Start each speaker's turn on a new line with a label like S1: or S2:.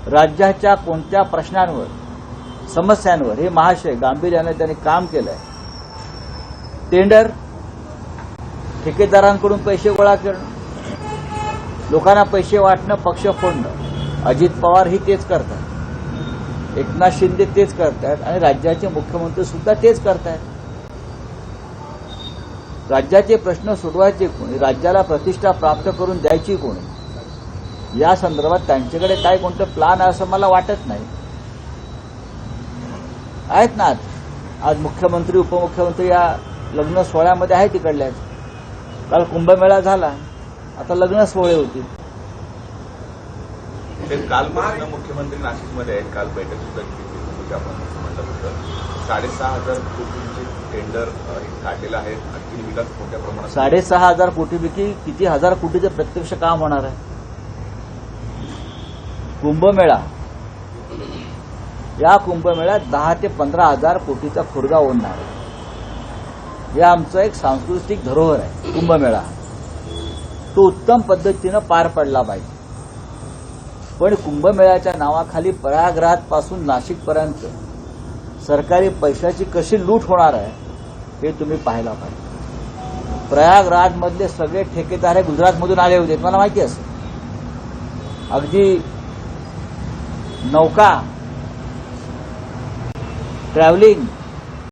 S1: राज्याच्या कोणत्या प्रश्नांवर, समस्यांवर हे महाशय गांभीर्याने त्यांनी काम केलंय. टेंडर, ठेकेदारांकडून पैसे गोळा करणं, लोकांना पैसे वाटणं, पक्ष फोडणं. अजित पवार ही तेच करतात, एकनाथ शिंदे तेच करतायत आणि राज्याचे मुख्यमंत्री सुद्धा तेच करतायत. राज्याचे प्रश्न सोडवायचे कोणी, राज्याला प्रतिष्ठा प्राप्त करून द्यायची कोणी, या संदर्भात त्यांच्याकडे काय कोणतं प्लान आहे असं मला वाटत नाही. आहेत ना आज मुख्यमंत्री उपमुख्यमंत्री या लग्न सोहळ्यामध्ये आहे तिकडल्याच. काल कुंभमेळा झाला, आता लग्न सोहळे होतील.
S2: कालपासून मुख्यमंत्री नाशिकमध्ये आहेत, काल बैठक सुद्धा केली. आपण म्हटलं होतं 6,500 कोटींचे टेंडर काढलेलं आहे. आणखी विकास मोठ्या प्रमाणात
S1: 6,500 कोटीपैकी किती हजार कोटीचं प्रत्यक्ष काम होणार आहे. कुंभमेळा, या कुंभमेळ्यात 10 ते 15,000 कोटीचा खुर्गा ओढणार आहे. हे आमचं एक सांस्कृतिक धरोहर आहे. कुंभमेळा तो उत्तम पद्धतीनं पार पडला पाहिजे. पण कुंभमेळ्याच्या नावाखाली प्रयागराजपासून नाशिकपर्यंत सरकारी पैशाची कशी लूट होणार आहे हे तुम्ही पाहायला पाहिजे. प्रयागराजमधले सगळे ठेकेदार हे गुजरातमधून आले होते, मला माहिती असं. अगदी नौका, ट्रॅव्हलिंग